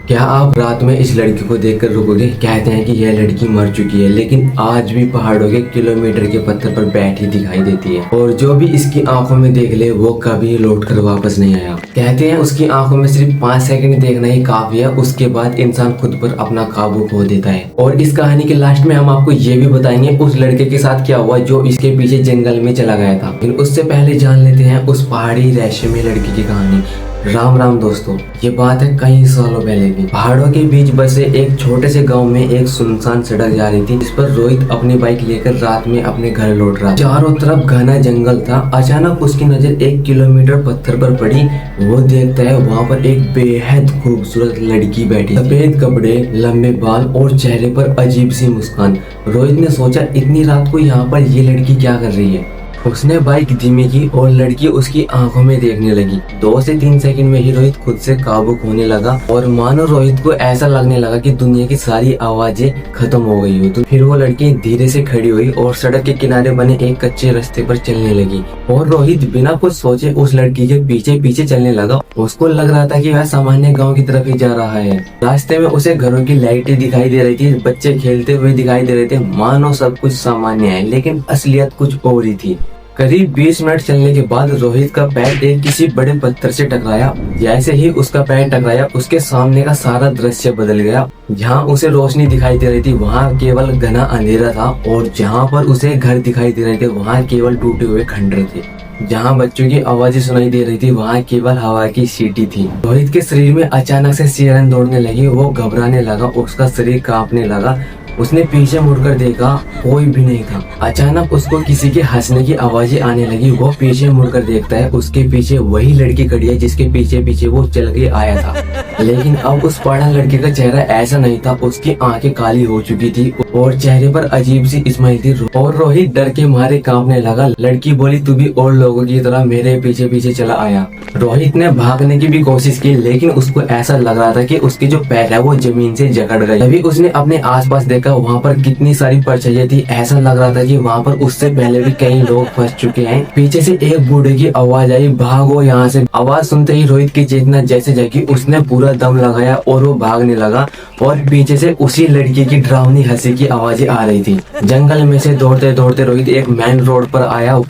क्या आप रात में इस लड़की को देखकर रुकोगे? कहते हैं कि यह लड़की मर चुकी है, लेकिन आज भी पहाड़ों के किलोमीटर के पत्थर पर बैठी दिखाई देती है और जो भी इसकी आंखों में देख ले वो कभी लौट कर वापस नहीं आया। कहते हैं उसकी आंखों में सिर्फ 5 सेकंड देखना ही काफी है, उसके बाद इंसान खुद पर अपना काबू खो देता है। और इस कहानी के लास्ट में हम आपको ये भी बताएंगे उस लड़के के साथ क्या हुआ जो इसके पीछे जंगल में चला गया था। लेकिन उससे पहले जान लेते हैं उस पहाड़ी रहस्यमय लड़की की कहानी। राम राम दोस्तों, ये बात है कई सालों पहले की। पहाड़ों के बीच बसे एक छोटे से गांव में एक सुनसान सड़क जा रही थी, जिस पर रोहित अपनी बाइक लेकर रात में अपने घर लौट रहा। चारों तरफ घना जंगल था। अचानक उसकी नजर 1 किलोमीटर पत्थर पर पड़ी। वो देखता है वहाँ पर एक बेहद खूबसूरत लड़की बैठी, सफेद कपड़े, लंबे बाल और चेहरे पर अजीब सी मुस्कान। रोहित ने सोचा इतनी रात को यहाँ पर ये लड़की क्या कर रही है। उसने बाइक धीमी की और लड़की उसकी आंखों में देखने लगी। 2 से 3 सेकंड में ही रोहित खुद से काबू खोने लगा और मानो रोहित को ऐसा लगने लगा कि दुनिया की सारी आवाजें खत्म हो गई हो। तो फिर वो लड़की धीरे से खड़ी हुई और सड़क के किनारे बने एक कच्चे रास्ते पर चलने लगी और रोहित बिना कुछ सोचे उस लड़की के पीछे पीछे चलने लगा। उसको लग रहा था कि वह सामान्य गाँव की तरफ ही जा रहा है। रास्ते में उसे घरों की लाइटें दिखाई दे रही थी, बच्चे खेलते हुए दिखाई दे रहे थे, मानो सब कुछ सामान्य है, लेकिन असलियत कुछ और ही थी। करीब 20 मिनट चलने के बाद रोहित का पैर एक किसी बड़े पत्थर से टकराया। जैसे ही उसका पैर टकराया उसके सामने का सारा दृश्य बदल गया। जहाँ उसे रोशनी दिखाई दे रही थी वहाँ केवल घना अंधेरा था और जहाँ पर उसे घर दिखाई दे रहे थे वहाँ केवल टूटे हुए खंडर थे। जहाँ बच्चों की आवाजें सुनाई दे रही थी वहाँ केवल हवा की सीटी थी। रोहित के शरीर में अचानक से सिरन दौड़ने लगी। वो घबराने लगा, उसका शरीर कांपने लगा। उसने पीछे मुड़कर देखा, कोई भी नहीं था। अचानक उसको किसी के हंसने की आवाजें आने लगी। वो पीछे मुड़कर देखता है, उसके पीछे वही लड़की खड़ी है जिसके पीछे पीछे वो चल के आया था। लेकिन अब उस पढ़ा लड़के का चेहरा ऐसा नहीं था। उसकी आंखें काली हो चुकी थी और चेहरे पर अजीब सी स्माइल थी और रोहित डर के मारे कांपने लगा। लड़की बोली, तू भी और लोगों की तरह मेरे पीछे पीछे चला आया। रोहित ने भागने की भी कोशिश की, लेकिन उसको ऐसा लग रहा था कि उसके जो पैर है वो जमीन से जकड़ गए। तभी उसने अपने आसपास देखा, वहाँ पर कितनी सारी परछाइयां थी। ऐसा लग रहा था कि वहाँ पर उससे पहले भी कई लोग फंस चुके हैं। पीछे से एक बूढ़े की आवाज आई, भागो यहाँ से। आवाज सुनते ही रोहित की चेतना जैसे जागी। उसने पूरा दम लगाया और वो भागने लगा और पीछे से उसी लड़की की डरावनी हंसी की आवाजें आ रही थी। जंगल में से दौड़ते दौड़ते रोहित एक मेन रोड पर आया।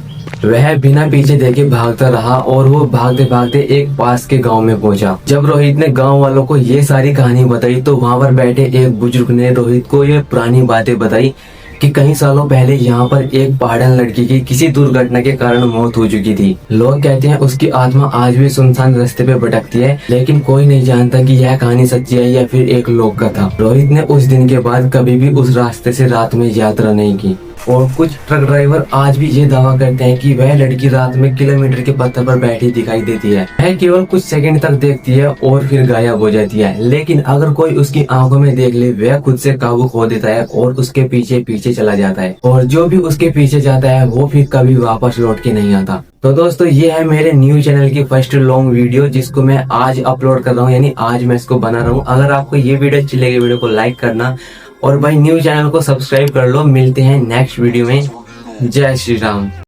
वह बिना पीछे देखे भागता रहा और वो भागते भागते एक पास के गांव में पहुंचा। जब रोहित ने गांव वालों को ये सारी कहानी बताई तो वहां पर बैठे एक बुजुर्ग ने रोहित को ये पुरानी बातें बताई कि कई सालों पहले यहाँ पर एक पहाड़न लड़की की किसी दुर्घटना के कारण मौत हो चुकी थी। लोग कहते हैं उसकी आत्मा आज भी सुनसान रास्ते पे भटकती है, लेकिन कोई नहीं जानता कि यह कहानी सच्ची है या फिर एक लोक कथा। रोहित ने उस दिन के बाद कभी भी उस रास्ते से रात में यात्रा नहीं की और कुछ ट्रक ड्राइवर आज भी ये दावा करते हैं कि वह लड़की रात में किलोमीटर के पत्थर पर बैठी दिखाई देती है। वह केवल कुछ सेकंड तक देखती है और फिर गायब हो जाती है, लेकिन अगर कोई उसकी आंखों में देख ले वह खुद से काबू खो देता है और उसके पीछे पीछे चला जाता है और जो भी उसके पीछे जाता है वो फिर कभी वापस लौट के नहीं आता। तो दोस्तों, ये है मेरे न्यू चैनल की फर्स्ट लॉन्ग वीडियो जिसको मैं आज अपलोड कर रहा हूँ, यानी आज मैं इसको बना रहा हूँ। अगर आपको ये वीडियो अच्छी लगी वीडियो को लाइक करना और भाई न्यू चैनल को सब्सक्राइब कर लो। मिलते हैं नेक्स्ट वीडियो में। जय श्री राम।